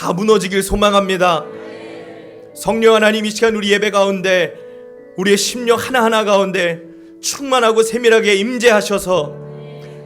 다 무너지길 소망합니다. 성령 하나님, 이 시간 우리 예배 가운데 우리의 심령 하나하나 가운데 충만하고 세밀하게 임재하셔서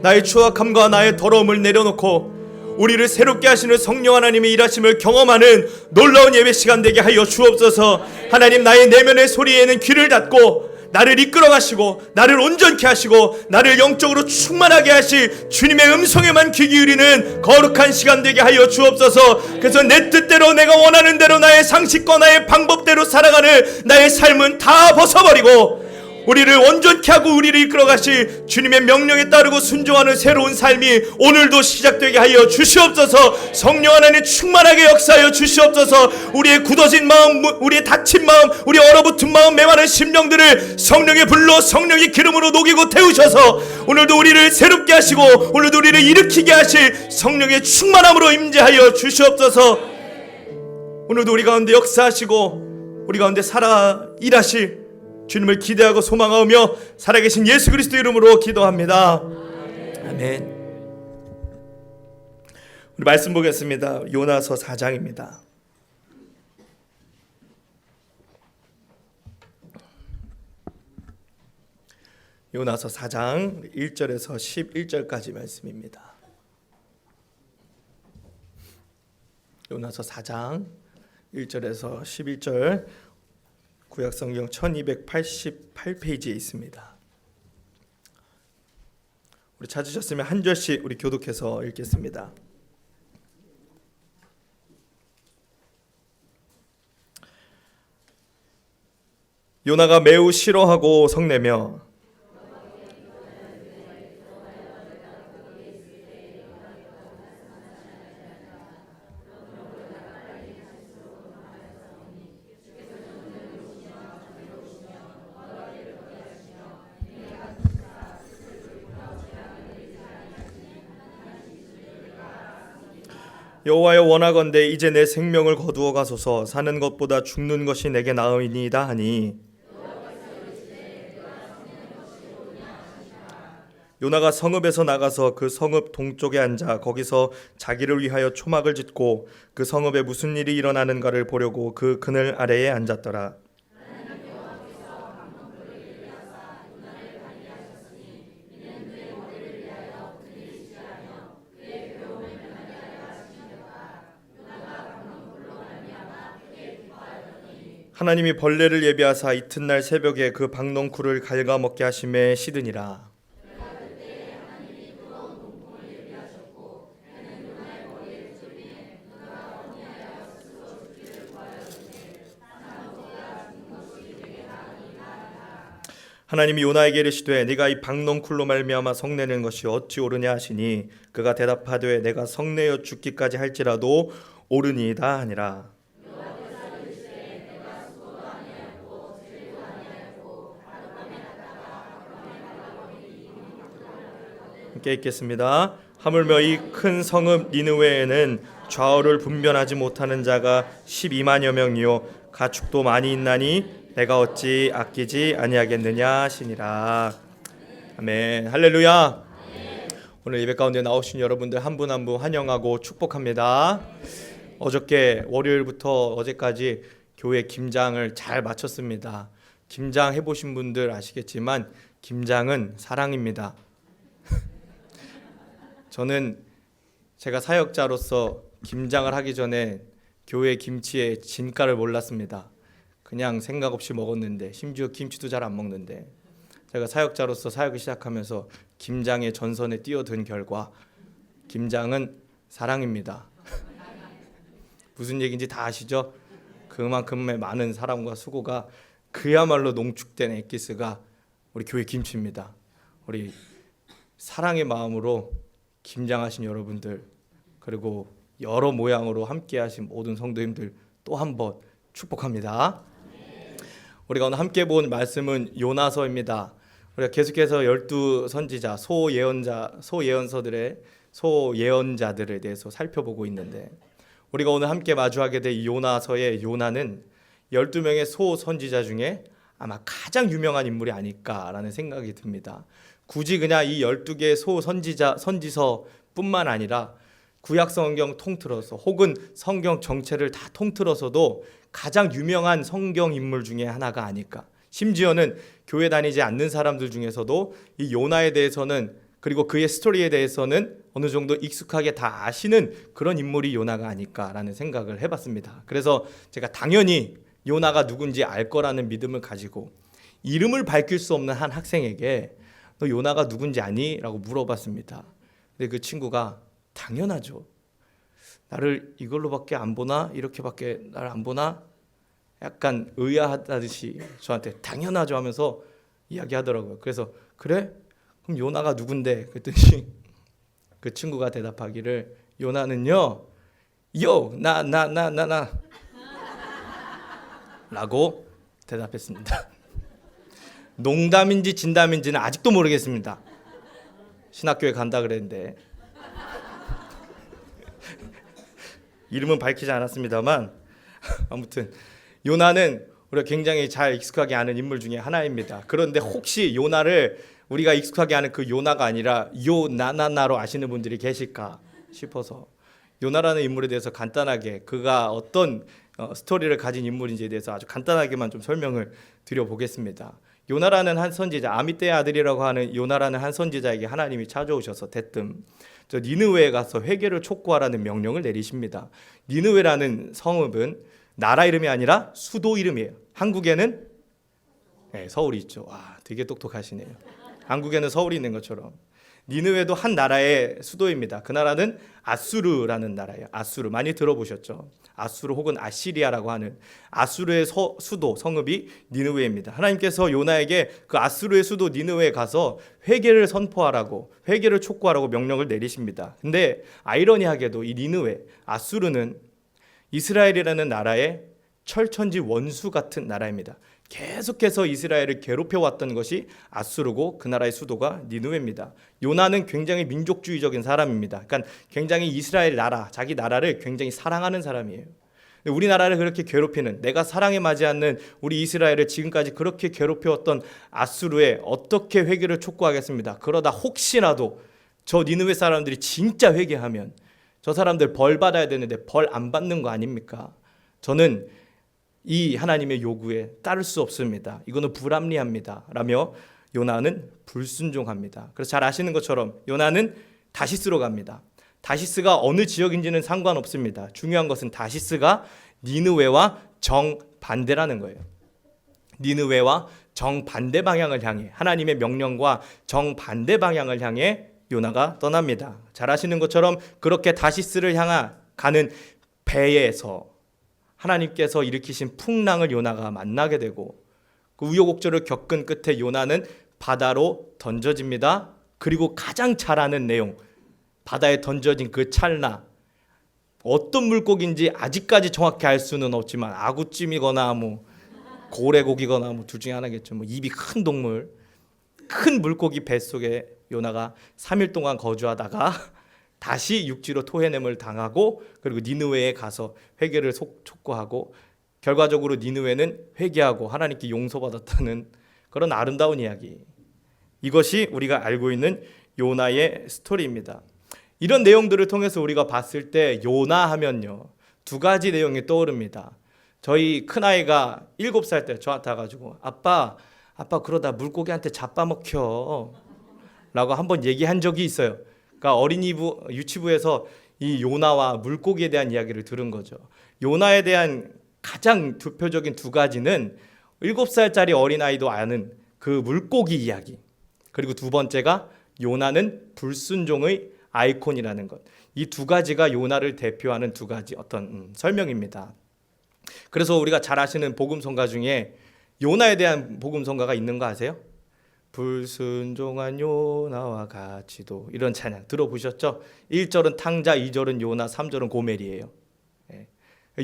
나의 추악함과 나의 더러움을 내려놓고 우리를 새롭게 하시는 성령 하나님의 일하심을 경험하는 놀라운 예배 시간 되게 하여 주옵소서. 하나님, 나의 내면의 소리에는 귀를 닫고 나를 이끌어 가시고 나를 온전케 하시고 나를 영적으로 충만하게 하실 주님의 음성에만 귀 기울이는 거룩한 시간 되게 하여 주옵소서. 그래서 내 뜻대로 내가 원하는 대로 나의 상식과 나의 방법대로 살아가는 나의 삶은 다 벗어버리고 우리를 온전케 하고 우리를 이끌어 가실 주님의 명령에 따르고 순종하는 새로운 삶이 오늘도 시작되게 하여 주시옵소서. 성령 하나님 충만하게 역사하여 주시옵소서. 우리의 굳어진 마음, 우리의 다친 마음, 우리 얼어붙은 마음, 메마른 심령들을 성령의 불로 성령의 기름으로 녹이고 태우셔서 오늘도 우리를 새롭게 하시고 오늘도 우리를 일으키게 하실 성령의 충만함으로 임재하여 주시옵소서. 오늘도 우리 가운데 역사하시고 우리 가운데 살아 일하실 주님을 기대하고 소망하며 살아계신 예수 그리스도 이름으로 기도합니다. 아멘. 우리 말씀 보겠습니다. 요나서 4장입니다. 요나서 4장 1절에서 11절까지 말씀입니다. 요나서 4장 1절에서 11절, 구약성경 1288페이지에 있습니다. 우리 찾으셨으면 한 절씩 우리 교독해서 읽겠습니다. 요나가 매우 싫어하고 성내며 여호와여, 원하건대 이제 내 생명을 거두어 가소서. 사는 것보다 죽는 것이 내게 나으니이다 하니 요나가 성읍에서 나가서 그 성읍 동쪽에 앉아 거기서 자기를 위하여 초막을 짓고 그 성읍에 무슨 일이 일어나는가를 보려고 그 그늘 아래에 앉았더라. 하나님이 벌레를 예비하사 이튿날 새벽에 그 박넝쿨을 갉아먹게 하심에 시드니라. 하나님이 요나에게 이르시되 네가 이 박넝쿨로 말미암아 성내는 것이 어찌 옳으냐 하시니 그가 대답하되 내가 성내어 죽기까지 할지라도 옳으니이다 하니라. 함께 읽겠습니다. 하물며 이 큰 성읍 니느웨에는 좌우를 분별하지 못하는 자가 12만여 명이요 가축도 많이 있나니 내가 어찌 아끼지 아니하겠느냐 하시니라. 아멘. 할렐루야. 오늘 예배 가운데 나오신 여러분들 한 분 한 분 환영하고 축복합니다. 어저께 월요일부터 어제까지 교회 김장을 잘 마쳤습니다. 김장 해보신 분들 아시겠지만 김장은 사랑입니다. 저는 제가 사역자로서 김장을 하기 전에 교회 김치의 진가를 몰랐습니다. 그냥 생각 없이 먹었는데, 심지어 김치도 잘 안 먹는데, 제가 사역자로서 사역을 시작하면서 김장의 전선에 뛰어든 결과 김장은 사랑입니다. 무슨 얘기인지 다 아시죠? 그만큼의 많은 사랑과 수고가 그야말로 농축된 엑기스가 우리 교회 김치입니다. 우리 사랑의 마음으로 김장하신 여러분들, 그리고 여러 모양으로 함께하신 모든 성도님들 또 한 번 축복합니다. 우리가 오늘 함께 본 말씀은 요나서입니다. 우리가 계속해서 12선지자, 소예언자들에 대해서 살펴보고 있는데, 우리가 오늘 함께 마주하게 될 요나서의 요나는 12명의 소선지자 중에 아마 가장 유명한 인물이 아닐까라는 생각이 듭니다. 굳이 그냥 이 12개의 선지서뿐만 아니라 구약 성경 통틀어서 혹은 성경 전체를 다 통틀어서도 가장 유명한 성경 인물 중에 하나가 아닐까. 심지어는 교회 다니지 않는 사람들 중에서도 이 요나에 대해서는, 그리고 그의 스토리에 대해서는 어느 정도 익숙하게 다 아시는 그런 인물이 요나가 아닐까라는 생각을 해봤습니다. 그래서 제가 당연히 요나가 누군지 알 거라는 믿음을 가지고 이름을 밝힐 수 없는 한 학생에게 너 요나가 누군지 아니? 라고 물어봤습니다. 근데 그 친구가 당연하죠. 나를 이걸로밖에 안 보나? 이렇게밖에 나를 안 보나? 약간 의아하다듯이 저한테 당연하죠 하면서 이야기하더라고요. 그래서 그래? 그럼 요나가 누군데? 그랬더니 그 친구가 대답하기를 요나는요 나 라고 대답했습니다. 농담인지 진담인지는 아직도 모르겠습니다. 신학교에 간다 그랬는데 이름은 밝히지 않았습니다만 아무튼 요나는 우리가 굉장히 잘 익숙하게 아는 인물 중에 하나입니다. 그런데 혹시 요나를 우리가 익숙하게 아는 그 요나가 아니라 요나나나로 아시는 분들이 계실까 싶어서 요나라는 인물에 대해서 간단하게 그가 어떤 스토리를 가진 인물인지에 대해서 아주 간단하게만 좀 설명을 드려보겠습니다. 요나라는 한 선지자, 아미떼의 아들이라고 하는 요나라는 한 선지자에게 하나님이 찾아오셔서 대뜸 저 니느웨에 가서 회개를 촉구하라는 명령을 내리십니다. 니느웨라는 성읍은 나라 이름이 아니라 수도 이름이에요. 한국에는 서울이 있죠. 와, 되게 똑똑하시네요. 한국에는 서울이 있는 것처럼 니느웨도 한 나라의 수도입니다. 그 나라는 아수르라는 나라예요. 아수르 많이 들어보셨죠? 아수르 혹은 아시리아라고 하는 아수르의 수도 성읍이 니느웨입니다. 하나님께서 요나에게 그 아수르의 수도 니느웨에 가서 회개를 선포하라고, 회개를 촉구하라고 명령을 내리십니다. 근데 아이러니하게도 이 니느웨, 아수르는 이스라엘이라는 나라의 철천지 원수 같은 나라입니다. 계속해서 이스라엘을 괴롭혀왔던 것이 아수르고 그 나라의 수도가 니느웨입니다. 요나는 굉장히 민족주의적인 사람입니다. 그러니까 굉장히 이스라엘 나라, 자기 나라를 굉장히 사랑하는 사람이에요. 우리나라를 그렇게 괴롭히는, 내가 사랑에 맞지 않는 우리 이스라엘을 지금까지 그렇게 괴롭혀왔던 아수르에 어떻게 회개를 촉구하겠습니다. 그러다 혹시라도 저 니느웨 사람들이 진짜 회개하면 저 사람들 벌 받아야 되는데 벌 안 받는 거 아닙니까? 저는 이 하나님의 요구에 따를 수 없습니다. 이거는 불합리합니다. 라며 요나는 불순종합니다. 그래서 잘 아시는 것처럼 요나는 다시스로 갑니다. 다시스가 어느 지역인지는 상관없습니다. 중요한 것은 다시스가 니느웨와 정반대라는 거예요. 니느웨와 정반대 방향을 향해, 하나님의 명령과 정반대 방향을 향해 요나가 떠납니다. 잘 아시는 것처럼 그렇게 다시스를 향해 가는 배에서 하나님께서 일으키신 풍랑을 요나가 만나게 되고 그 우여곡절을 겪은 끝에 요나는 바다로 던져집니다. 그리고 가장 잘 아는 내용, 바다에 던져진 그 찰나, 어떤 물고기인지 아직까지 정확히 알 수는 없지만 아구찜이거나 고래고기거나 둘 중에 하나겠죠. 입이 큰 동물, 큰 물고기 뱃속에 요나가 3일 동안 거주하다가 다시 육지로 토해냄을 당하고 그리고 니느웨에 가서 회개를 촉구하고 결과적으로 니느웨는 회개하고 하나님께 용서받았다는 그런 아름다운 이야기. 이것이 우리가 알고 있는 요나의 스토리입니다. 이런 내용들을 통해서 우리가 봤을 때 요나 하면요, 두 가지 내용이 떠오릅니다. 저희 큰아이가 7살 때 저한테 와가지고 아빠 그러다 물고기한테 잡아먹혀 라고 한번 얘기한 적이 있어요. 그러니까 유치부에서 이 요나와 물고기에 대한 이야기를 들은 거죠. 요나에 대한 가장 대표적인 두 가지는 7살짜리 어린아이도 아는 그 물고기 이야기, 그리고 두 번째가 요나는 불순종의 아이콘이라는 것. 이 두 가지가 요나를 대표하는 두 가지 어떤 설명입니다. 그래서 우리가 잘 아시는 복음성가 중에 요나에 대한 복음성가가 있는 거 아세요? 불순종한 요나와 같이도, 이런 찬양 들어보셨죠? 1절은 탕자, 2절은 요나, 3절은 고멜이에요.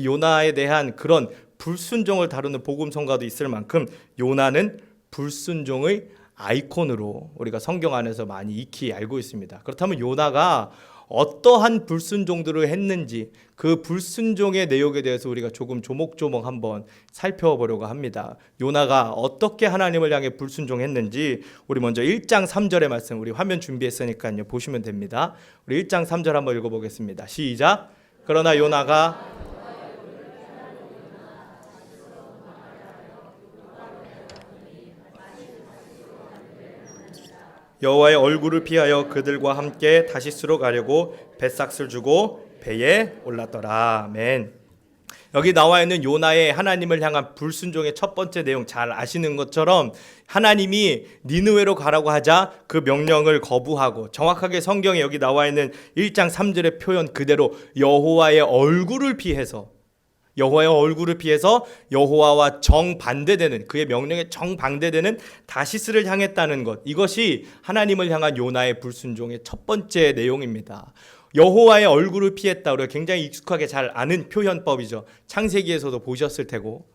요나에 대한 그런 불순종을 다루는 복음성가도 있을 만큼 요나는 불순종의 아이콘으로 우리가 성경 안에서 많이 익히 알고 있습니다. 그렇다면 요나가 어떠한 불순종들을 했는지 그 불순종의 내용에 대해서 우리가 조금 조목조목 한번 살펴보려고 합니다. 요나가 어떻게 하나님을 향해 불순종했는지 우리 먼저 1장 3절의 말씀, 우리 화면 준비했으니까요 보시면 됩니다. 우리 1장 3절 한번 읽어보겠습니다. 시작. 그러나 요나가 여호와의 얼굴을 피하여 그들과 함께 다시스로 가려고 뱃삭을 주고 배에 올랐더라. 아멘. 여기 나와 있는 요나의 하나님을 향한 불순종의 첫 번째 내용 잘 아시는 것처럼 하나님이 니느웨로 가라고 하자 그 명령을 거부하고, 정확하게 성경에 여기 나와 있는 1장 3절의 표현 그대로 여호와의 얼굴을 피해서 여호와와 정반대되는, 그의 명령에 정반대되는 다시스를 향했다는 것, 이것이 하나님을 향한 요나의 불순종의 첫 번째 내용입니다. 여호와의 얼굴을 피했다. 우리가 굉장히 익숙하게 잘 아는 표현법이죠. 창세기에서도 보셨을 테고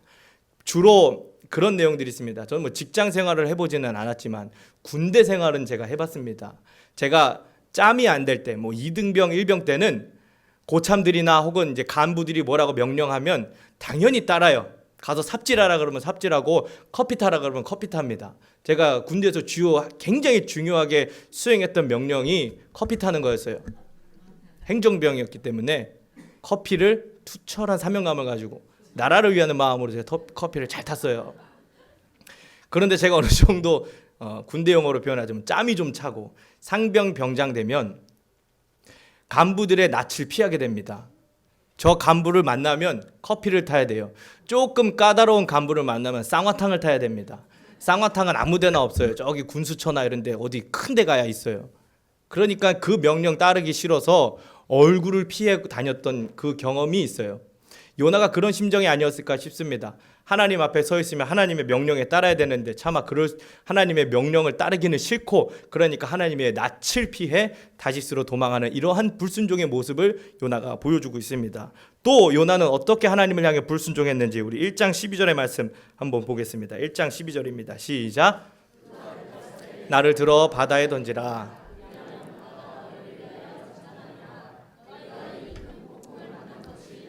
주로 그런 내용들이 있습니다. 저는 뭐 직장 생활을 해보지는 않았지만 군대 생활은 제가 해봤습니다. 제가 짬이 안 될 때, 뭐 2등병 1병 때는 고참들이나 혹은 이제 간부들이 뭐라고 명령하면 당연히 따라요. 가서 삽질하라 그러면 삽질하고 커피 타라 그러면 커피 탑니다. 제가 군대에서 굉장히 중요하게 수행했던 명령이 커피 타는 거였어요. 행정병이었기 때문에 커피를 투철한 사명감을 가지고 나라를 위하는 마음으로 제가 커피를 잘 탔어요. 그런데 제가 어느 정도 군대 용어로 표현하자면 짬이 좀 차고 상병 병장 되면 간부들의 낯을 피하게 됩니다. 저 간부를 만나면 커피를 타야 돼요. 조금 까다로운 간부를 만나면 쌍화탕을 타야 됩니다. 쌍화탕은 아무 데나 없어요. 저기 군수처나 이런 데 어디 큰 데 가야 있어요. 그러니까 그 명령 따르기 싫어서 얼굴을 피해 다녔던 그 경험이 있어요. 요나가 그런 심정이 아니었을까 싶습니다. 하나님 앞에 서 있으면 하나님의 명령에 따라야 되는데 차마 하나님의 명령을 따르기는 싫고, 그러니까 하나님의 낯을 피해 다시스로 도망하는 이러한 불순종의 모습을 요나가 보여주고 있습니다. 또 요나는 어떻게 하나님을 향해 불순종했는지 우리 1장 12절의 말씀 한번 보겠습니다. 1장 12절입니다. 시작. 나를 들어 바다에 던지라.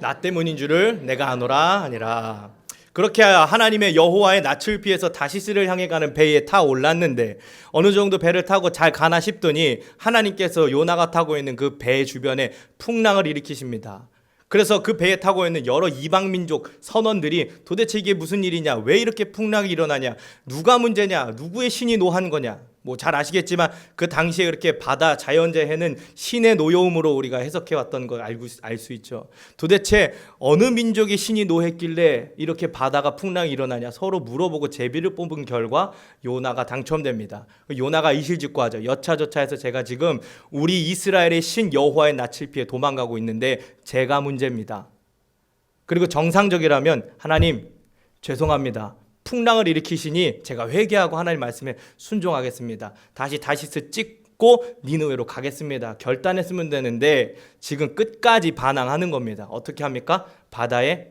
나 때문인 줄을 내가 아노라 하니라. 그렇게 하나님의 여호와의 낯을 피해서 다시스를 향해 가는 배에 타 올랐는데 어느 정도 배를 타고 잘 가나 싶더니 하나님께서 요나가 타고 있는 그 배 주변에 풍랑을 일으키십니다. 그래서 그 배에 타고 있는 여러 이방민족 선원들이 도대체 이게 무슨 일이냐, 왜 이렇게 풍랑이 일어나냐, 누가 문제냐, 누구의 신이 노한 거냐. 뭐 잘 아시겠지만 그 당시에 그렇게 바다 자연재해는 신의 노여움으로 우리가 해석해왔던 걸 알 수 있죠. 도대체 어느 민족의 신이 노했길래 이렇게 바다가 풍랑이 일어나냐 서로 물어보고 제비를 뽑은 결과 요나가 당첨됩니다. 요나가 이실직고 하죠. 여차저차해서 제가 지금 우리 이스라엘의 신 여호와의 낯을 피해 도망가고 있는데 제가 문제입니다. 그리고 정상적이라면 하나님 죄송합니다. 풍랑을 일으키시니 제가 회개하고 하나님 말씀에 순종하겠습니다. 다시스 찍고 니느웨로 가겠습니다. 결단했으면 되는데 지금 끝까지 반항하는 겁니다. 어떻게 합니까? 바다에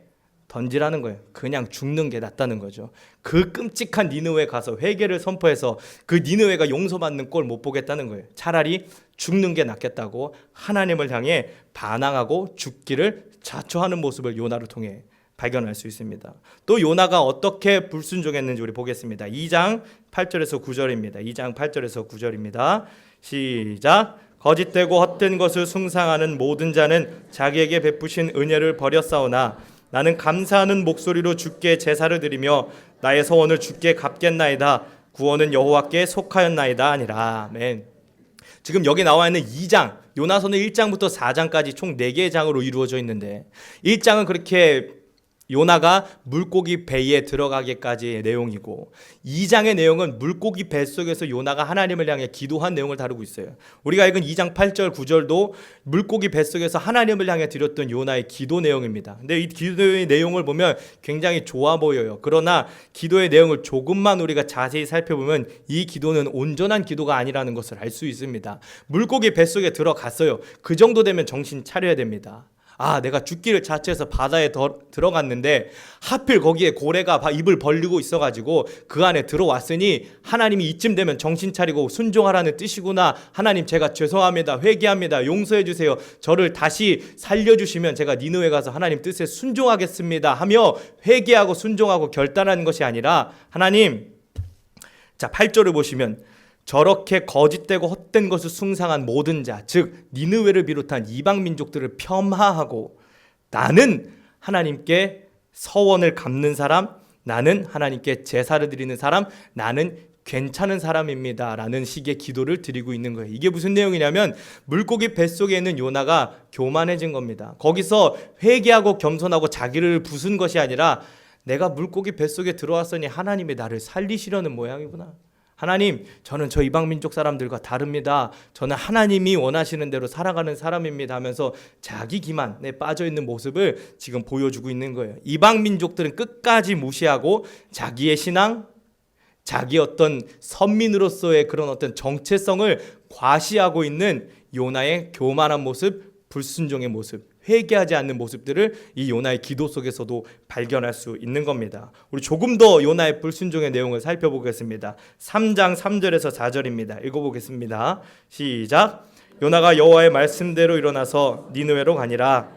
던지라는 거예요. 그냥 죽는 게 낫다는 거죠. 그 끔찍한 니느웨 가서 회개를 선포해서 그 니느웨가 용서받는 꼴 못 보겠다는 거예요. 차라리 죽는 게 낫겠다고 하나님을 향해 반항하고 죽기를 자초하는 모습을 요나를 통해 발견할 수 있습니다. 또 요나가 어떻게 불순종했는지 우리 보겠습니다. 2장 8절에서 9절입니다. 2장 8절에서 9절입니다. 시작. 거짓되고 헛된 것을 숭상하는 모든 자는 자기에게 베푸신 은혜를 버렸사오나 나는 감사하는 목소리로 주께 제사를 드리며 나의 서원을 주께 갚겠나이다. 구원은 여호와께 속하였나이다 아니라. 아멘. 지금 여기 나와 있는 2장, 요나서는 1장부터 4장까지 총 4개의 장으로 이루어져 있는데 1장은 그렇게 요나가 물고기 배에 들어가기까지의 내용이고 2장의 내용은 물고기 뱃속에서 요나가 하나님을 향해 기도한 내용을 다루고 있어요. 우리가 읽은 2장 8절 9절도 물고기 뱃속에서 하나님을 향해 드렸던 요나의 기도 내용입니다. 근데 이 기도의 내용을 보면 굉장히 좋아 보여요. 그러나 기도의 내용을 조금만 우리가 자세히 살펴보면 이 기도는 온전한 기도가 아니라는 것을 알 수 있습니다. 물고기 뱃속에 들어갔어요. 그 정도 되면 정신 차려야 됩니다. 내가 죽기를 자처해서 바다에 들어갔는데 하필 거기에 고래가 입을 벌리고 있어가지고 그 안에 들어왔으니 하나님이 이쯤 되면 정신 차리고 순종하라는 뜻이구나. 하나님, 제가 죄송합니다. 회개합니다. 용서해 주세요. 저를 다시 살려주시면 제가 니느웨 가서 하나님 뜻에 순종하겠습니다 하며 회개하고 순종하고 결단하는 것이 아니라, 하나님, 자 8절을 보시면 저렇게 거짓되고 헛된 것을 숭상한 모든 자, 즉 니느웨를 비롯한 이방 민족들을 폄하하고, 나는 하나님께 서원을 갚는 사람, 나는 하나님께 제사를 드리는 사람, 나는 괜찮은 사람입니다 라는 식의 기도를 드리고 있는 거예요. 이게 무슨 내용이냐면 물고기 뱃속에 있는 요나가 교만해진 겁니다. 거기서 회개하고 겸손하고 자기를 부순 것이 아니라, 내가 물고기 뱃속에 들어왔으니 하나님이 나를 살리시려는 모양이구나. 하나님, 저는 저 이방 민족 사람들과 다릅니다. 저는 하나님이 원하시는 대로 살아가는 사람입니다 하면서 자기 기만에 빠져 있는 모습을 지금 보여주고 있는 거예요. 이방 민족들은 끝까지 무시하고 자기의 신앙, 자기 어떤 선민으로서의 그런 어떤 정체성을 과시하고 있는 요나의 교만한 모습, 불순종의 모습, 회개하지 않는 모습들을 이 요나의 기도 속에서도 발견할 수 있는 겁니다. 우리 조금 더 요나의 불순종의 내용을 살펴보겠습니다. 3장 3절에서 4절입니다. 읽어보겠습니다. 시작. 요나가 여호와의 말씀대로 일어나서 니느웨로 가니라.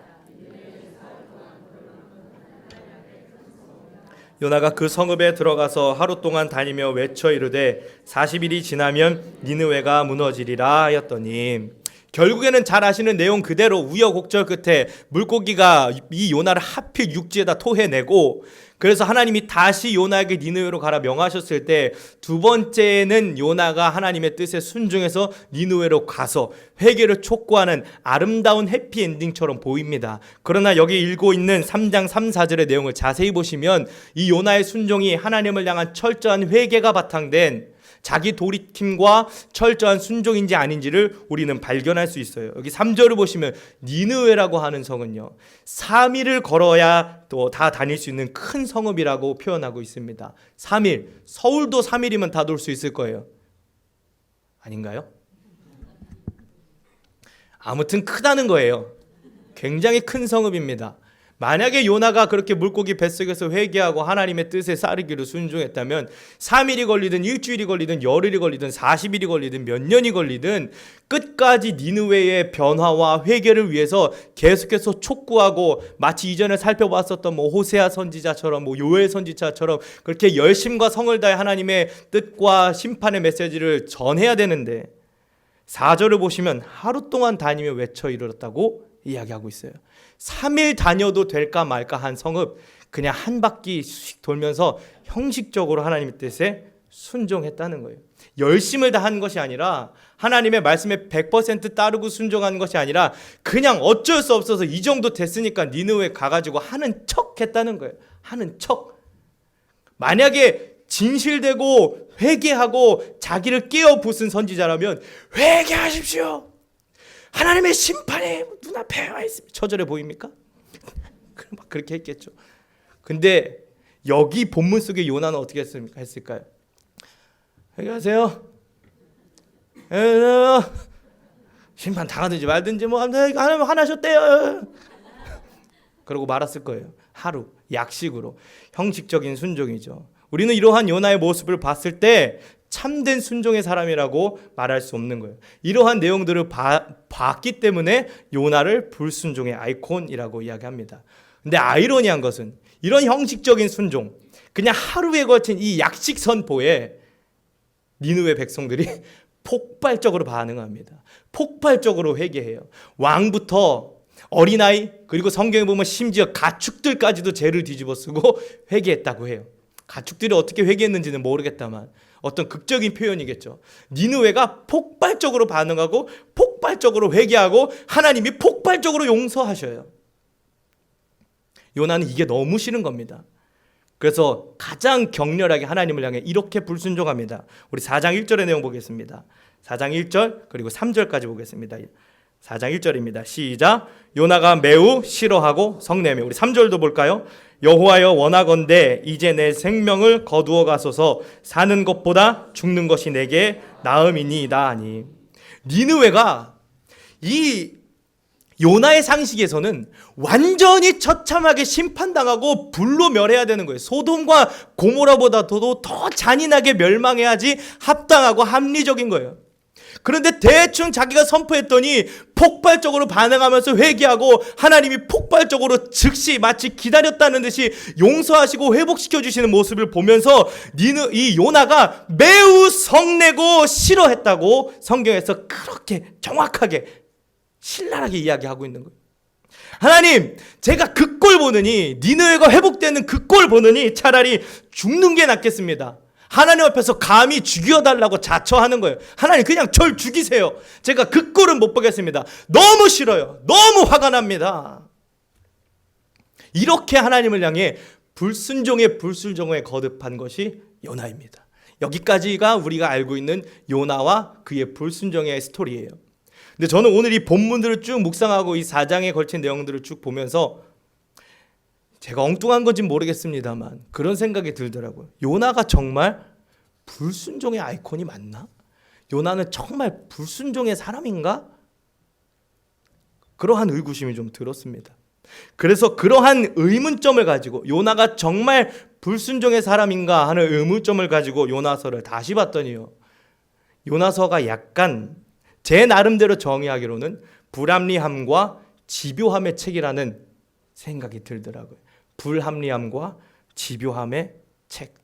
요나가 그 성읍에 들어가서 하루 동안 다니며 외쳐 이르되 40일이 지나면 니느웨가 무너지리라 하였더니, 결국에는 잘 아시는 내용 그대로 우여곡절 끝에 물고기가 이 요나를 하필 육지에다 토해내고, 그래서 하나님이 다시 요나에게 니느웨로 가라 명하셨을 때 두 번째는 요나가 하나님의 뜻에 순종해서 니느웨로 가서 회개를 촉구하는 아름다운 해피엔딩처럼 보입니다. 그러나 여기 읽고 있는 3장 3, 4절의 내용을 자세히 보시면 이 요나의 순종이 하나님을 향한 철저한 회개가 바탕된 자기 돌이킴과 철저한 순종인지 아닌지를 우리는 발견할 수 있어요. 여기 3절을 보시면 니느웨라고 하는 성은요, 3일을 걸어야 또 다 다닐 수 있는 큰 성읍이라고 표현하고 있습니다. 3일, 서울도 3일이면 다 돌 수 있을 거예요. 아닌가요? 아무튼 크다는 거예요. 굉장히 큰 성읍입니다. 만약에 요나가 그렇게 물고기 뱃속에서 회개하고 하나님의 뜻에 따르기로 순종했다면 3일이 걸리든 일주일이 걸리든 열흘이 걸리든 40일이 걸리든 몇 년이 걸리든 끝까지 니느웨의 변화와 회개를 위해서 계속해서 촉구하고, 마치 이전에 살펴봤었던 호세아 선지자처럼 요엘 선지자처럼 그렇게 열심과 성을 다해 하나님의 뜻과 심판의 메시지를 전해야 되는데, 4절을 보시면 하루 동안 다니며 외쳐 이르렀다고 이야기하고 있어요. 3일 다녀도 될까 말까 한 성읍, 그냥 한 바퀴씩 돌면서 형식적으로 하나님의 뜻에 순종했다는 거예요. 열심을 다한 것이 아니라, 하나님의 말씀에 100% 따르고 순종한 것이 아니라, 그냥 어쩔 수 없어서 이 정도 됐으니까 니느웨 가가지고 하는 척 했다는 거예요. 하는 척. 만약에 진실되고 회개하고 자기를 깨어 부순 선지자라면 회개하십시오, 하나님의 심판이 눈앞에 와 있습니다, 처절해 보입니까? 막 그렇게 했겠죠. 근데 여기 본문 속의 요나는 어떻게 했을까요? 회개하세요. 심판 당하든지 말든지 하나님 화나셨대요. 그러고 말았을 거예요. 하루 약식으로. 형식적인 순종이죠. 우리는 이러한 요나의 모습을 봤을 때 참된 순종의 사람이라고 말할 수 없는 거예요. 이러한 내용들을 봤기 때문에 요나를 불순종의 아이콘이라고 이야기합니다. 근데 아이러니한 것은 이런 형식적인 순종, 그냥 하루에 걸친 이 약식 선포에 니느웨 백성들이 폭발적으로 반응합니다. 폭발적으로 회개해요. 왕부터 어린아이, 그리고 성경에 보면 심지어 가축들까지도 죄를 뒤집어 쓰고 회개했다고 해요. 가축들이 어떻게 회개했는지는 모르겠다만 어떤 극적인 표현이겠죠. 니느웨가 폭발적으로 반응하고 폭발적으로 회개하고 하나님이 폭발적으로 용서하셔요. 요나는 이게 너무 싫은 겁니다. 그래서 가장 격렬하게 하나님을 향해 이렇게 불순종합니다. 우리 4장 1절의 내용 보겠습니다. 4장 1절 그리고 3절까지 보겠습니다. 4장 1절입니다. 시작. 요나가 매우 싫어하고 성내며, 우리 3절도 볼까요? 여호와여 원하건대 이제 내 생명을 거두어 가소서, 사는 것보다 죽는 것이 내게 나음이니이다 하니. 니느웨가 이 요나의 상식에서는 완전히 처참하게 심판당하고 불로 멸해야 되는 거예요. 소돔과 고모라보다도 더 잔인하게 멸망해야지 합당하고 합리적인 거예요. 그런데 대충 자기가 선포했더니 폭발적으로 반응하면서 회개하고 하나님이 폭발적으로 즉시 마치 기다렸다는 듯이 용서하시고 회복시켜 주시는 모습을 보면서 이 요나가 매우 성내고 싫어했다고 성경에서 그렇게 정확하게 신랄하게 이야기하고 있는 거예요. 하나님, 제가 그 꼴 보느니, 니느웨가 회복되는 그 꼴 보느니 차라리 죽는 게 낫겠습니다. 하나님 앞에서 감히 죽여달라고 자처하는 거예요. 하나님, 그냥 절 죽이세요. 제가 그 꼴은 못 보겠습니다. 너무 싫어요. 너무 화가 납니다. 이렇게 하나님을 향해 불순종에 거듭한 것이 요나입니다. 여기까지가 우리가 알고 있는 요나와 그의 불순종의 스토리예요. 근데 저는 오늘 이 본문들을 쭉 묵상하고 이 4장에 걸친 내용들을 쭉 보면서 제가 엉뚱한 건지 모르겠습니다만 그런 생각이 들더라고요. 요나가 정말 불순종의 아이콘이 맞나? 요나는 정말 불순종의 사람인가? 그러한 의구심이 좀 들었습니다. 그래서 그러한 의문점을 가지고 요나가 정말 불순종의 사람인가 하는 의문점을 가지고 요나서를 다시 봤더니요, 요나서가 약간 제 나름대로 정의하기로는 불합리함과 집요함의 책이라는 생각이 들더라고요. 불합리함과 집요함의 책.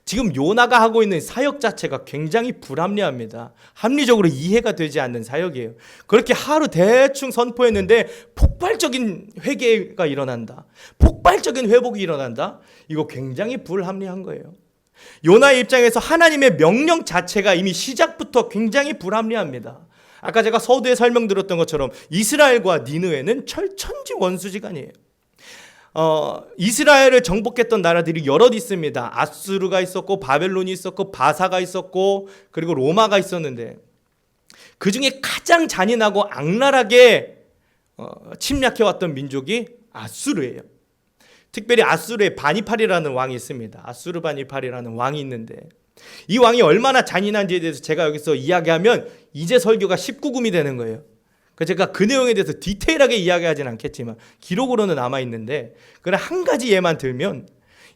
지금 요나가 하고 있는 사역 자체가 굉장히 불합리합니다. 합리적으로 이해가 되지 않는 사역이에요. 그렇게 하루 대충 선포했는데 폭발적인 회개가 일어난다, 폭발적인 회복이 일어난다. 이거 굉장히 불합리한 거예요. 요나의 입장에서 하나님의 명령 자체가 이미 시작부터 굉장히 불합리합니다. 아까 제가 서두에 설명드렸던 것처럼 이스라엘과 니느웨는 철천지 원수지간이에요. 이스라엘을 정복했던 나라들이 여럿 있습니다. 아수르가 있었고 바벨론이 있었고 바사가 있었고 그리고 로마가 있었는데 그 중에 가장 잔인하고 악랄하게 침략해왔던 민족이 아수르예요. 특별히 아수르의 바니팔이라는 왕이 있습니다. 아수르 바니팔이라는 왕이 있는데 이 왕이 얼마나 잔인한지에 대해서 제가 여기서 이야기하면 이제 설교가 19금이 되는 거예요. 제가 그 내용에 대해서 디테일하게 이야기하진 않겠지만 기록으로는 남아있는데 그래 한 가지 예만 들면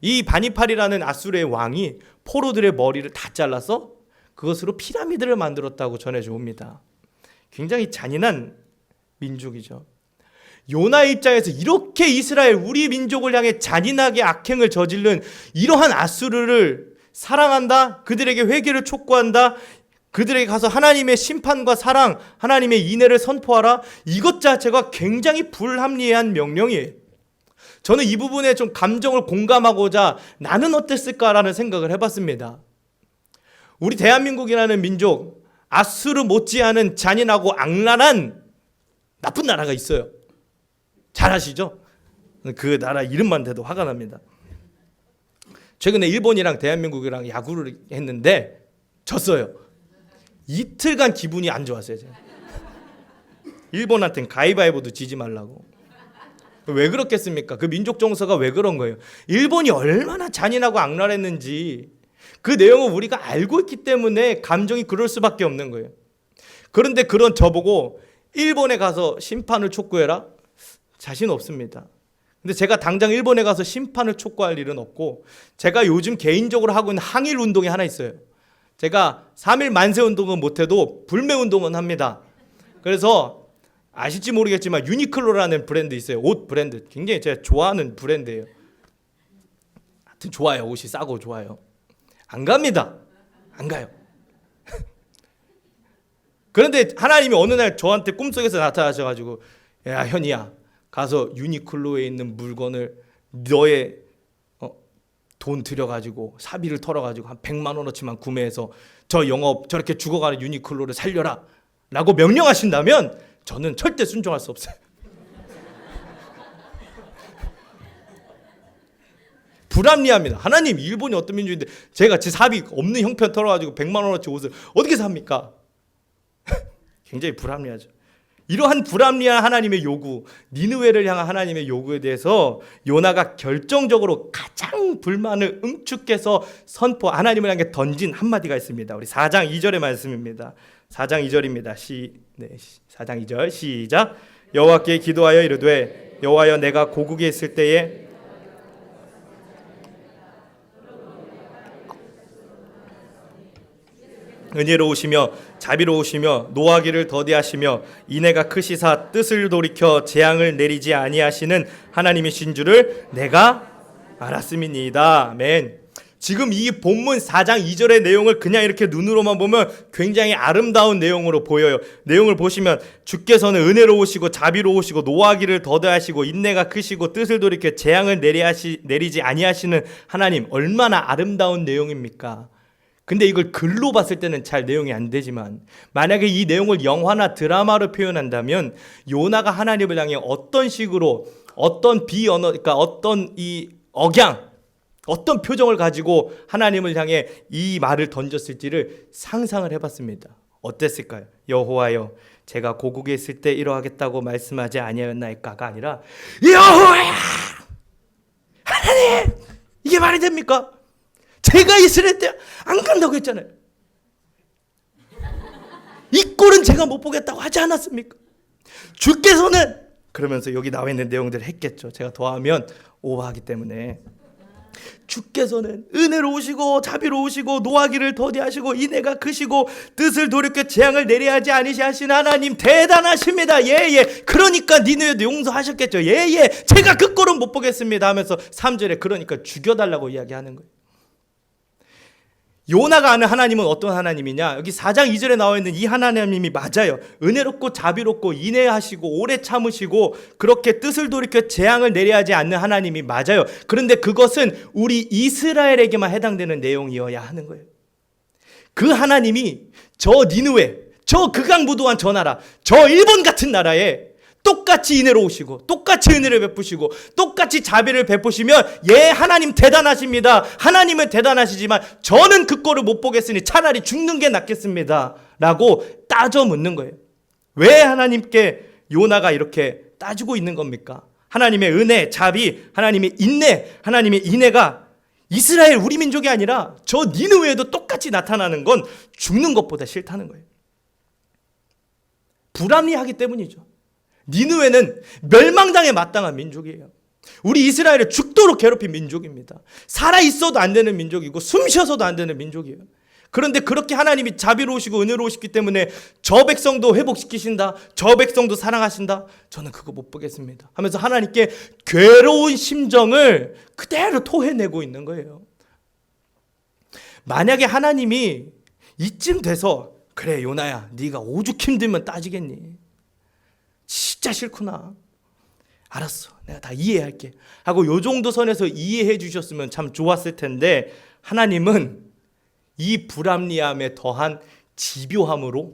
이 바니팔이라는 아수르의 왕이 포로들의 머리를 다 잘라서 그것으로 피라미드를 만들었다고 전해져 옵니다. 굉장히 잔인한 민족이죠. 요나의 입장에서 이렇게 이스라엘 우리 민족을 향해 잔인하게 악행을 저지른 이러한 아수르를 사랑한다, 그들에게 회개를 촉구한다, 그들에게 가서 하나님의 심판과 사랑, 하나님의 인애를 선포하라, 이것 자체가 굉장히 불합리한 명령이에요. 저는 이 부분에 좀 감정을 공감하고자 나는 어땠을까라는 생각을 해봤습니다. 우리 대한민국이라는 민족, 아수르 못지않은 잔인하고 악랄한 나쁜 나라가 있어요. 잘 아시죠? 그 나라 이름만 대도 화가 납니다. 최근에 일본이랑 대한민국이랑 야구를 했는데 졌어요. 이틀간 기분이 안 좋았어요. 제가. 일본한테는 가위바위보도 지지 말라고. 왜 그렇겠습니까? 그 민족 정서가 왜 그런 거예요? 일본이 얼마나 잔인하고 악랄했는지 그 내용을 우리가 알고 있기 때문에 감정이 그럴 수밖에 없는 거예요. 그런데 그런 저보고 일본에 가서 심판을 촉구해라? 자신 없습니다. 근데 제가 당장 일본에 가서 심판을 촉구할 일은 없고 제가 요즘 개인적으로 하고 있는 항일 운동이 하나 있어요. 제가 3.1 만세 운동은 못해도 불매 운동은 합니다. 그래서 아실지 모르겠지만 유니클로라는 브랜드 있어요. 옷 브랜드. 굉장히 제가 좋아하는 브랜드예요. 하여튼 좋아요. 옷이 싸고 좋아요. 안 갑니다. 안 가요. 그런데 하나님이 어느 날 저한테 꿈속에서 나타나셔가지고 야 현이야, 가서 유니클로에 있는 물건을 너의 돈 들여가지고 사비를 털어가지고 한 100만 원어치만 구매해서 저 영업 저렇게 죽어가는 유니클로를 살려라 라고 명령하신다면 저는 절대 순종할 수 없어요. 불합리합니다. 하나님, 일본이 어떤 민족인데 제가 제 사비 없는 형편 털어가지고 100만 원어치 옷을 어떻게 삽니까? 굉장히 불합리하죠. 이러한 불합리한 하나님의 요구, 니느웨를 향한 하나님의 요구에 대해서 요나가 결정적으로 가장 불만을 응축해서 하나님을 향해 던진 한마디가 있습니다. 우리 4장 2절의 말씀입니다. 4장 2절입니다. 4장 2절 시작. 여호와께 기도하여 이르되 여호와여 내가 고국에 있을 때에 은혜로우시며 자비로우시며 노하기를 더디하시며 인애가 크시사 뜻을 돌이켜 재앙을 내리지 아니하시는 하나님이신 줄을 내가 알았음이니이다. 아멘. 지금 이 본문 4장 2절의 내용을 그냥 이렇게 눈으로만 보면 굉장히 아름다운 내용으로 보여요. 내용을 보시면 주께서는 은혜로우시고 자비로우시고 노하기를 더디하시고 인내가 크시고 뜻을 돌이켜 재앙을 내리지 아니하시는 하나님, 얼마나 아름다운 내용입니까? 근데 이걸 글로 봤을 때는 잘 내용이 안 되지만 만약에 이 내용을 영화나 드라마로 표현한다면 요나가 하나님을 향해 어떤 식으로 어떤 비언어, 그러니까 어떤 이 억양, 어떤 표정을 가지고 하나님을 향해 이 말을 던졌을지를 상상을 해봤습니다. 어땠을까요? 여호와여 제가 고국에 있을 때 이러하겠다고 말씀하지 아니하였나이까가 아니라 여호와야 하나님, 이게 말이 됩니까? 제가 이스라엘 때 안 간다고 했잖아요. 이 꼴은 제가 못 보겠다고 하지 않았습니까? 주께서는, 그러면서 여기 나와 있는 내용들을 했겠죠. 제가 더하면 오버하기 때문에. 주께서는 은혜로우시고 자비로우시고 노하기를 더디하시고 인애가 크시고 뜻을 돌이켜 재앙을 내려하지 아니하시는 하나님 대단하십니다. 예예. 그러니까 니느웨도 용서하셨겠죠. 예예. 제가 그 꼴은 못 보겠습니다 하면서 3절에 그러니까 죽여달라고 이야기하는 거예요. 요나가 아는 하나님은 어떤 하나님이냐? 여기 4장 2절에 나와 있는 이 하나님이 맞아요. 은혜롭고 자비롭고 인애하시고 오래 참으시고 그렇게 뜻을 돌이켜 재앙을 내려하지 않는 하나님이 맞아요. 그런데 그것은 우리 이스라엘에게만 해당되는 내용이어야 하는 거예요. 그 하나님이 저 니느웨, 저 극악무도한 저 나라, 저 일본 같은 나라에 똑같이 인애로우시고 똑같이 은혜를 베푸시고 똑같이 자비를 베푸시면 예, 하나님 대단하십니다. 하나님은 대단하시지만 저는 그 꼴을 못 보겠으니 차라리 죽는 게 낫겠습니다 라고 따져 묻는 거예요. 왜 하나님께 요나가 이렇게 따지고 있는 겁니까? 하나님의 은혜, 자비, 하나님의 인내, 하나님의 인애가 이스라엘 우리 민족이 아니라 저 니느웨에도 똑같이 나타나는 건 죽는 것보다 싫다는 거예요. 불합리하기 때문이죠. 니느웨는 멸망당에 마땅한 민족이에요. 우리 이스라엘을 죽도록 괴롭힌 민족입니다. 살아있어도 안 되는 민족이고 숨 쉬어서도 안 되는 민족이에요. 그런데 그렇게 하나님이 자비로우시고 은혜로우시기 때문에 저 백성도 회복시키신다, 저 백성도 사랑하신다, 저는 그거 못 보겠습니다 하면서 하나님께 괴로운 심정을 그대로 토해내고 있는 거예요. 만약에 하나님이 이쯤 돼서 그래 요나야 네가 오죽 힘들면 따지겠니, 진짜 싫구나, 알았어 내가 다 이해할게 하고 요 정도 선에서 이해해 주셨으면 참 좋았을 텐데 하나님은 이 불합리함에 더한 집요함으로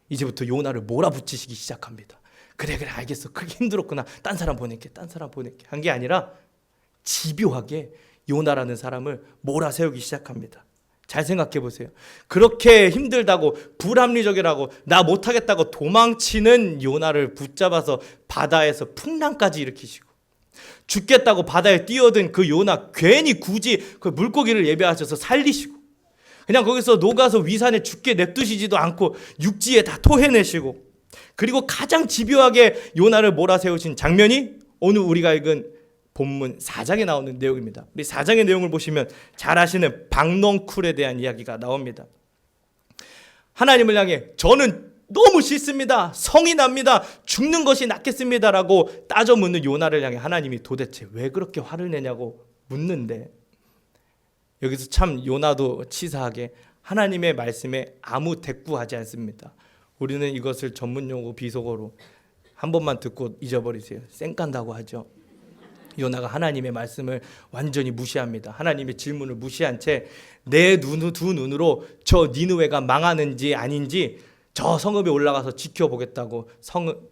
이제부터 요나를 몰아붙이시기 시작합니다. 그래 알겠어, 그게 힘들었구나, 딴 사람 보낼게 한 게 아니라 집요하게 요나라는 사람을 몰아세우기 시작합니다. 잘 생각해 보세요. 그렇게 힘들다고 불합리적이라고 나 못하겠다고 도망치는 요나를 붙잡아서 바다에서 풍랑까지 일으키시고 죽겠다고 바다에 뛰어든 그 요나 괜히 굳이 그 물고기를 예배하셔서 살리시고 그냥 거기서 녹아서 위산에 죽게 냅두시지도 않고 육지에 다 토해내시고 그리고 가장 집요하게 요나를 몰아세우신 장면이 오늘 우리가 읽은 본문 4장에 나오는 내용입니다. 우리 4장의 내용을 보시면 잘 아시는 박넝쿨에 대한 이야기가 나옵니다. 하나님을 향해 저는 너무 싫습니다, 성이 납니다, 죽는 것이 낫겠습니다 라고 따져 묻는 요나를 향해 하나님이 도대체 왜 그렇게 화를 내냐고 묻는데 여기서 참 요나도 치사하게 하나님의 말씀에 아무 대꾸하지 않습니다. 우리는 이것을 전문용어 비속어로 한 번만 듣고 잊어버리세요. 쌩깐다고 하죠. 요나가 하나님의 말씀을 완전히 무시합니다. 하나님의 질문을 무시한 채 내 두 눈으로 저 니느웨가 망하는지 아닌지 저 성읍에 올라가서 지켜보겠다고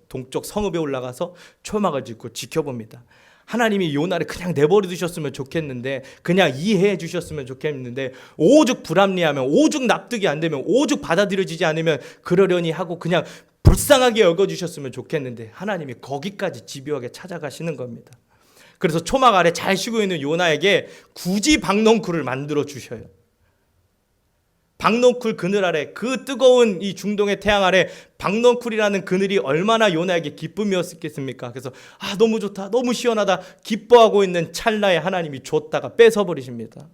동쪽 성읍에 올라가서 초막을 짓고 지켜봅니다. 하나님이 요나를 그냥 내버려 두셨으면 좋겠는데, 그냥 이해해 주셨으면 좋겠는데 오죽 불합리하면, 오죽 납득이 안 되면, 오죽 받아들여지지 않으면 그러려니 하고 그냥 불쌍하게 여겨주셨으면 좋겠는데 하나님이 거기까지 집요하게 찾아가시는 겁니다. 그래서 초막 아래 잘 쉬고 있는 요나에게 굳이 박넝쿨을 만들어 주셔요. 박넝쿨 그늘 아래, 그 뜨거운 이 중동의 태양 아래 박넝쿨이라는 그늘이 얼마나 요나에게 기쁨이었겠습니까? 그래서 너무 좋다, 너무 시원하다 기뻐하고 있는 찰나에 하나님이 줬다가 뺏어버리십니다.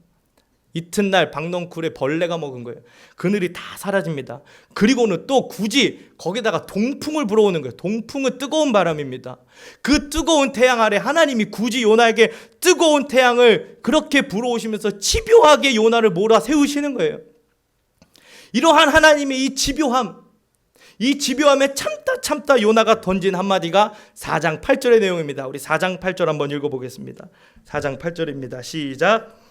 이튿날 박넝쿨에 벌레가 먹은 거예요. 그늘이 다 사라집니다. 그리고는 또 굳이 거기다가 동풍을 불어오는 거예요. 동풍은 뜨거운 바람입니다. 그 뜨거운 태양 아래 하나님이 굳이 요나에게 뜨거운 태양을 그렇게 불어오시면서 집요하게 요나를 몰아세우시는 거예요. 이러한 하나님의 이 집요함에 참다 요나가 던진 한마디가 4장 8절의 내용입니다. 우리 4장 8절 한번 읽어보겠습니다. 4장 8절입니다. 시작.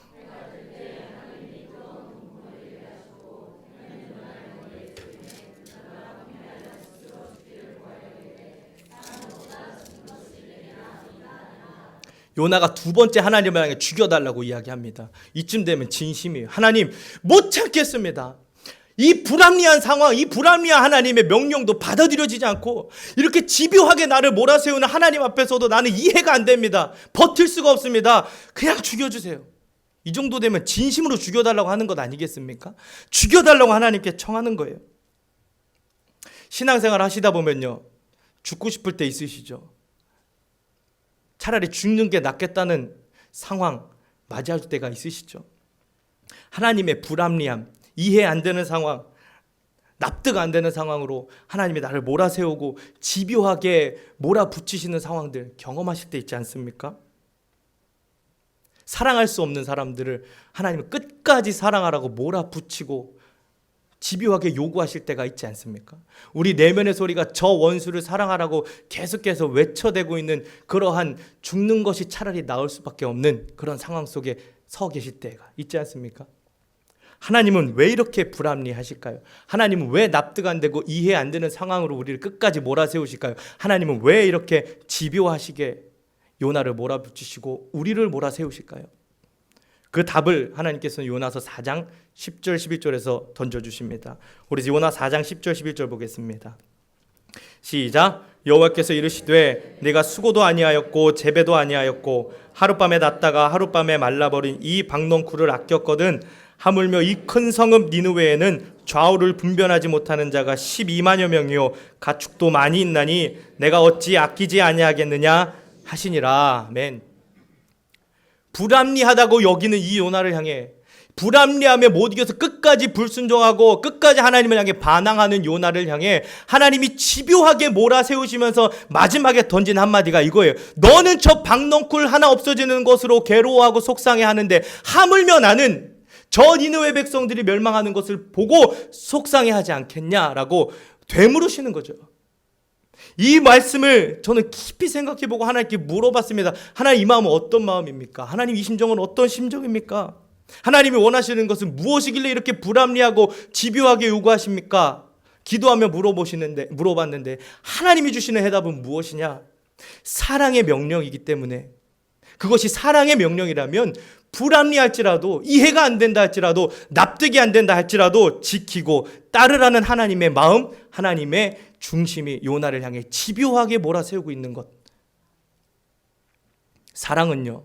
요나가 두 번째 하나님을 향해 죽여달라고 이야기합니다. 이쯤 되면 진심이에요. 하나님, 못 참겠습니다. 이 불합리한 상황, 이 불합리한 하나님의 명령도 받아들여지지 않고 이렇게 집요하게 나를 몰아세우는 하나님 앞에서도 나는 이해가 안 됩니다. 버틸 수가 없습니다. 그냥 죽여주세요. 이 정도 되면 진심으로 죽여달라고 하는 것 아니겠습니까? 죽여달라고 하나님께 청하는 거예요. 신앙생활 하시다 보면요, 죽고 싶을 때 있으시죠? 차라리 죽는 게 낫겠다는 상황 맞이할 때가 있으시죠? 하나님의 불합리함, 이해 안 되는 상황, 납득 안 되는 상황으로 하나님이 나를 몰아세우고 집요하게 몰아붙이시는 상황들 경험하실 때 있지 않습니까? 사랑할 수 없는 사람들을 하나님은 끝까지 사랑하라고 몰아붙이고 집요하게 요구하실 때가 있지 않습니까? 우리 내면의 소리가 저 원수를 사랑하라고 계속해서 외쳐대고 있는 그러한 죽는 것이 차라리 나을 수밖에 없는 그런 상황 속에 서 계실 때가 있지 않습니까? 하나님은 왜 이렇게 불합리하실까요? 하나님은 왜 납득 안 되고 이해 안 되는 상황으로 우리를 끝까지 몰아세우실까요? 하나님은 왜 이렇게 집요하시게 요나를 몰아붙이시고 우리를 몰아세우실까요? 그 답을 하나님께서는 요나서 4장 10절 11절에서 던져주십니다. 우리 요나 4장 10절 11절 보겠습니다. 시작. 여호와께서 이르시되 내가 수고도 아니하였고 재배도 아니하였고 하룻밤에 났다가 하룻밤에 말라버린 이 박넝쿨을 아꼈거든 하물며 이 큰 성읍 니느웨에는 좌우를 분별하지 못하는 자가 12만여 명이요 가축도 많이 있나니 내가 어찌 아끼지 아니하겠느냐 하시니라. 아멘. 불합리하다고 여기는 이 요나를 향해, 불합리함에 못 이겨서 끝까지 불순종하고 끝까지 하나님을 향해 반항하는 요나를 향해 하나님이 집요하게 몰아세우시면서 마지막에 던진 한마디가 이거예요. 너는 저 박넝쿨 하나 없어지는 것으로 괴로워하고 속상해하는데 하물며 나는 저 니느웨 백성들이 멸망하는 것을 보고 속상해하지 않겠냐라고 되물으시는 거죠. 이 말씀을 저는 깊이 생각해보고 하나님께 물어봤습니다. 하나님, 이 마음은 어떤 마음입니까? 하나님, 이 심정은 어떤 심정입니까? 하나님이 원하시는 것은 무엇이길래 이렇게 불합리하고 집요하게 요구하십니까? 기도하며 물어봤는데 하나님이 주시는 해답은 무엇이냐? 사랑의 명령이기 때문에, 그것이 사랑의 명령이라면 불합리할지라도, 이해가 안 된다 할지라도, 납득이 안 된다 할지라도 지키고 따르라는 하나님의 마음, 하나님의 중심이 요나를 향해 집요하게 몰아세우고 있는 것. 사랑은요,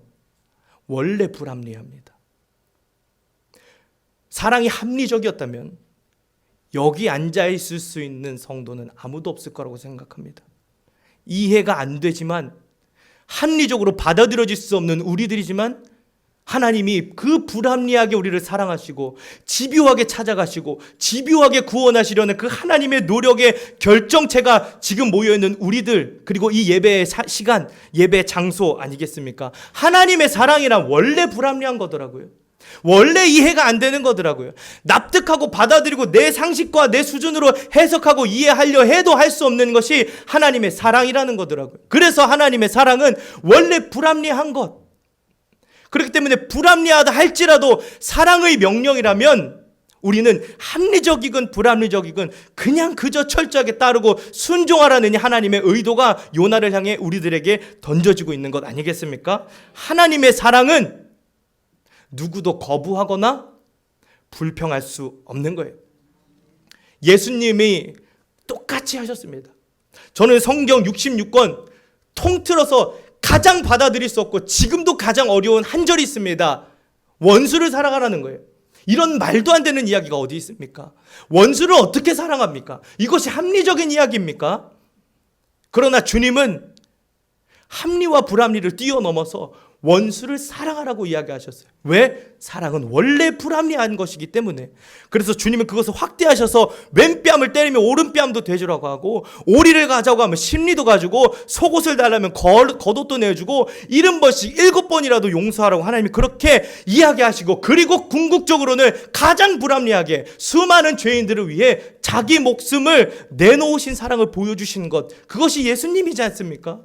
원래 불합리합니다. 사랑이 합리적이었다면 여기 앉아있을 수 있는 성도는 아무도 없을 거라고 생각합니다. 이해가 안 되지만, 합리적으로 받아들여질 수 없는 우리들이지만 하나님이 그 불합리하게 우리를 사랑하시고 집요하게 찾아가시고 집요하게 구원하시려는 그 하나님의 노력의 결정체가 지금 모여있는 우리들, 그리고 이 예배의 시간, 예배 장소 아니겠습니까? 하나님의 사랑이란 원래 불합리한 거더라고요. 원래 이해가 안 되는 거더라고요. 납득하고 받아들이고 내 상식과 내 수준으로 해석하고 이해하려 해도 할 수 없는 것이 하나님의 사랑이라는 거더라고요. 그래서 하나님의 사랑은 원래 불합리한 것. 그렇기 때문에 불합리하다 할지라도 사랑의 명령이라면 우리는 합리적이건 불합리적이건 그냥 그저 철저하게 따르고 순종하라는 하나님의 의도가 요나를 향해 우리들에게 던져지고 있는 것 아니겠습니까? 하나님의 사랑은 누구도 거부하거나 불평할 수 없는 거예요. 예수님이 똑같이 하셨습니다. 저는 성경 66권 통틀어서 가장 받아들일 수 없고 지금도 가장 어려운 한 절이 있습니다. 원수를 사랑하라는 거예요. 이런 말도 안 되는 이야기가 어디 있습니까? 원수를 어떻게 사랑합니까? 이것이 합리적인 이야기입니까? 그러나 주님은 합리와 불합리를 뛰어넘어서 원수를 사랑하라고 이야기하셨어요. 왜? 사랑은 원래 불합리한 것이기 때문에. 그래서 주님은 그것을 확대하셔서 왼뺨을 때리면 오른뺨도 대주라고 하고, 오리를 가자고 하면 심리도 가지고, 속옷을 달라면 겉옷도 내주고, 70번씩 7번이라도 용서하라고 하나님이 그렇게 이야기하시고, 그리고 궁극적으로는 가장 불합리하게 수많은 죄인들을 위해 자기 목숨을 내놓으신 사랑을 보여주신 것, 그것이 예수님이지 않습니까?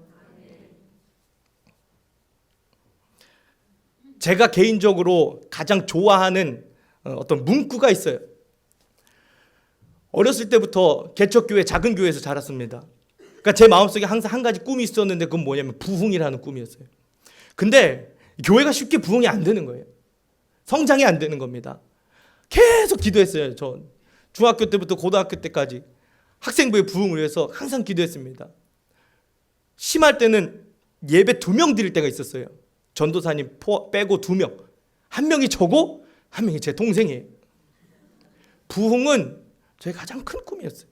제가 개인적으로 가장 좋아하는 어떤 문구가 있어요. 어렸을 때부터 개척교회, 작은 교회에서 자랐습니다. 그러니까 제 마음속에 항상 한 가지 꿈이 있었는데, 그건 뭐냐면 부흥이라는 꿈이었어요. 근데 교회가 쉽게 부흥이 안 되는 거예요. 성장이 안 되는 겁니다. 계속 기도했어요. 저 중학교 때부터 고등학교 때까지 학생부의 부흥을 위해서 항상 기도했습니다. 심할 때는 예배 2명 드릴 때가 있었어요. 전도사님 빼고 2명. 한 명이 저고 한 명이 제 동생이에요. 부흥은 저의 가장 큰 꿈이었어요.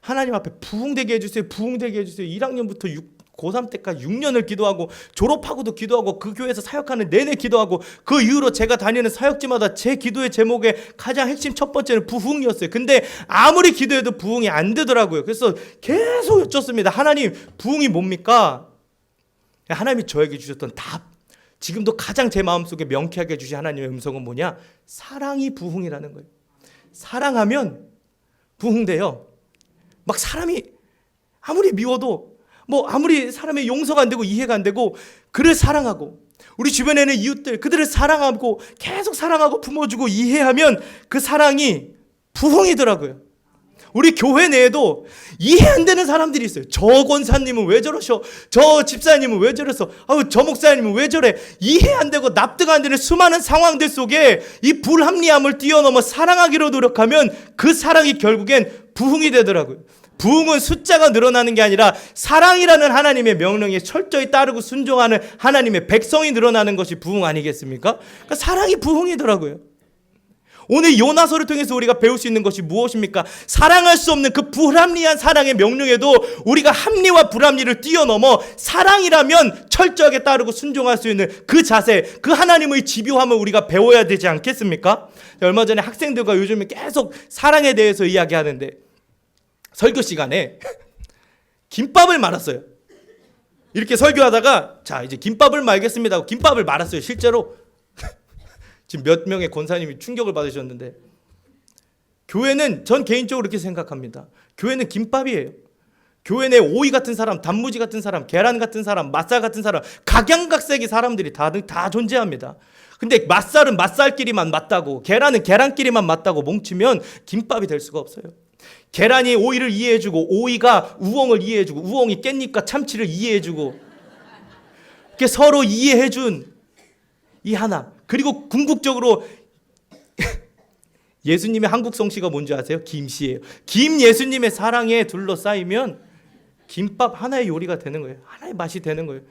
하나님 앞에 부흥되게 해주세요. 부흥되게 해주세요. 1학년부터 고3 때까지 6년을 기도하고, 졸업하고도 기도하고, 그 교회에서 사역하는 내내 기도하고, 그 이후로 제가 다니는 사역지마다 제 기도의 제목에 가장 핵심 첫 번째는 부흥이었어요. 근데 아무리 기도해도 부흥이 안 되더라고요. 그래서 계속 여쭙습니다. 하나님, 부흥이 뭡니까? 하나님이 저에게 주셨던 답, 지금도 가장 제 마음속에 명쾌하게 주신 하나님의 음성은 뭐냐? 사랑이 부흥이라는 거예요. 사랑하면 부흥돼요. 막 사람이 아무리 미워도, 아무리 사람의 용서가 안 되고 이해가 안 되고, 그를 사랑하고, 우리 주변에는 이웃들, 그들을 사랑하고 계속 사랑하고 품어주고 이해하면 그 사랑이 부흥이더라고요. 우리 교회 내에도 이해 안 되는 사람들이 있어요. 저 권사님은 왜 저러셔? 저 집사님은 왜 저랬어? 저 목사님은 왜 저래? 이해 안 되고 납득 안 되는 수많은 상황들 속에 이 불합리함을 뛰어넘어 사랑하기로 노력하면 그 사랑이 결국엔 부흥이 되더라고요. 부흥은 숫자가 늘어나는 게 아니라 사랑이라는 하나님의 명령에 철저히 따르고 순종하는 하나님의 백성이 늘어나는 것이 부흥 아니겠습니까? 그러니까 사랑이 부흥이더라고요. 오늘 요나서를 통해서 우리가 배울 수 있는 것이 무엇입니까? 사랑할 수 없는 그 불합리한 사랑의 명령에도 우리가 합리와 불합리를 뛰어넘어 사랑이라면 철저하게 따르고 순종할 수 있는 그 자세, 그 하나님의 집요함을 우리가 배워야 되지 않겠습니까? 얼마 전에 학생들과 요즘에 계속 사랑에 대해서 이야기하는데, 설교 시간에 김밥을 말았어요. 이렇게 설교하다가 자, 이제 김밥을 말겠습니다 하고 김밥을 말았어요. 실제로 지금 몇 명의 권사님이 충격을 받으셨는데, 교회는, 전 개인적으로 그렇게 생각합니다. 교회는 김밥이에요. 교회 내 오이 같은 사람, 단무지 같은 사람, 계란 같은 사람, 맛살 같은 사람, 각양각색의 사람들이 다 존재합니다. 근데 맛살은 맛살끼리만 맞다고, 계란은 계란끼리만 맞다고 뭉치면 김밥이 될 수가 없어요. 계란이 오이를 이해해주고, 오이가 우엉을 이해해주고, 우엉이 깻잎과 참치를 이해해주고, 이렇게 서로 이해해준 이 하나. 그리고 궁극적으로 예수님의 한국 성씨가 뭔지 아세요? 김씨예요. 김 예수님의 사랑에 둘러싸이면 김밥 하나의 요리가 되는 거예요. 하나의 맛이 되는 거예요.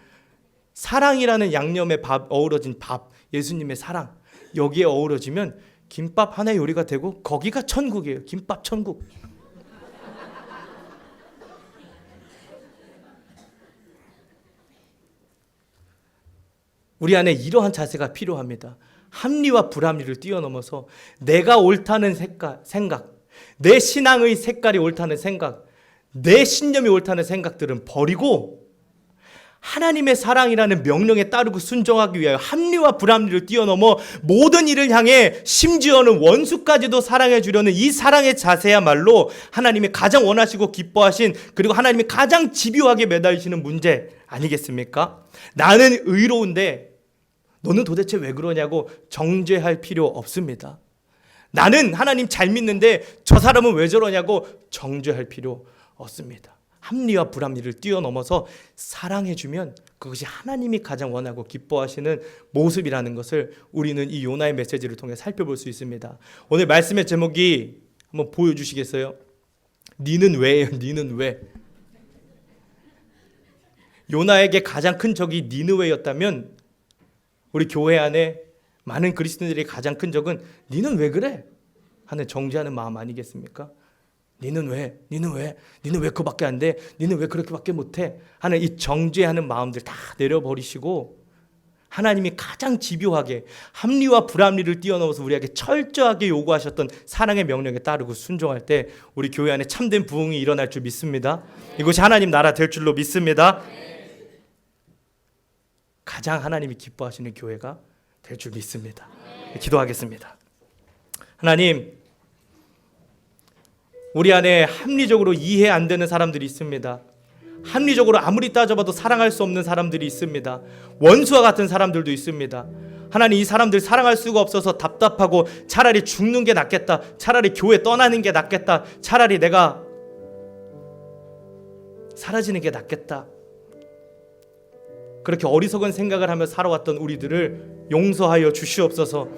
사랑이라는 양념의 밥, 어우러진 밥, 예수님의 사랑, 여기에 어우러지면 김밥 하나의 요리가 되고, 거기가 천국이에요. 김밥 천국. 우리 안에 이러한 자세가 필요합니다. 합리와 불합리를 뛰어넘어서 내가 옳다는 생각, 내 신앙의 색깔이 옳다는 생각, 내 신념이 옳다는 생각들은 버리고 하나님의 사랑이라는 명령에 따르고 순종하기 위하여 합리와 불합리를 뛰어넘어 모든 일을 향해 심지어는 원수까지도 사랑해 주려는 이 사랑의 자세야말로 하나님이 가장 원하시고 기뻐하신, 그리고 하나님이 가장 집요하게 매달리시는 문제 아니겠습니까? 나는 의로운데 너는 도대체 왜 그러냐고 정죄할 필요 없습니다. 나는 하나님 잘 믿는데 저 사람은 왜 저러냐고 정죄할 필요 없습니다. 합리와 불합리를 뛰어넘어서 사랑해주면 그것이 하나님이 가장 원하고 기뻐하시는 모습이라는 것을 우리는 이 요나의 메시지를 통해 살펴볼 수 있습니다. 오늘 말씀의 제목이 한번 보여주시겠어요? 니는 왜예요? 니는 왜? 요나에게 가장 큰 적이 니느웨였다면 우리 교회 안에 많은 그리스도인들의 가장 큰 적은 니는 왜 그래? 하는 정죄하는 마음 아니겠습니까? 니는 왜? 니는 왜? 니는 왜 그밖에 안 돼? 니는 왜 그렇게밖에 못해? 하는 이 정죄하는 마음들 다 내려버리시고 하나님이 가장 집요하게 합리와 불합리를 뛰어넘어서 우리에게 철저하게 요구하셨던 사랑의 명령에 따르고 순종할 때 우리 교회 안에 참된 부흥이 일어날 줄 믿습니다. 이것이 하나님 나라 될 줄로 믿습니다. 가장 하나님이 기뻐하시는 교회가 될 줄 믿습니다. 기도하겠습니다. 하나님, 우리 안에 합리적으로 이해 안 되는 사람들이 있습니다. 합리적으로 아무리 따져봐도 사랑할 수 없는 사람들이 있습니다. 원수와 같은 사람들도 있습니다. 하나님, 이 사람들 사랑할 수가 없어서 답답하고 차라리 죽는 게 낫겠다, 차라리 교회 떠나는 게 낫겠다, 차라리 내가 사라지는 게 낫겠다, 그렇게 어리석은 생각을 하며 살아왔던 우리들을 용서하여 주시옵소서.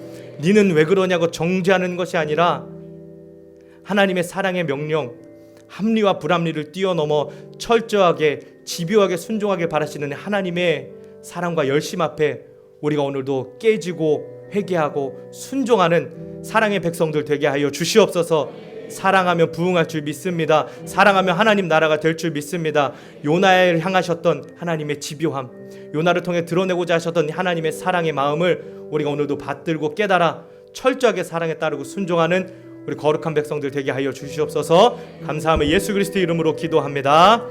니는 왜 그러냐고 정죄하는 것이 아니라 하나님의 사랑의 명령, 합리와 불합리를 뛰어넘어 철저하게 집요하게 순종하게 바라시는 하나님의 사랑과 열심 앞에 우리가 오늘도 깨지고 회개하고 순종하는 사랑의 백성들 되게 하여 주시옵소서. 사랑하면 부흥할 줄 믿습니다. 사랑하면 하나님 나라가 될 줄 믿습니다. 요나를 향하셨던 하나님의 집요함, 요나를 통해 드러내고자 하셨던 하나님의 사랑의 마음을 우리가 오늘도 받들고 깨달아 철저하게 사랑에 따르고 순종하는 우리 거룩한 백성들 되게 하여 주시옵소서. 감사하며 예수 그리스도의 이름으로 기도합니다.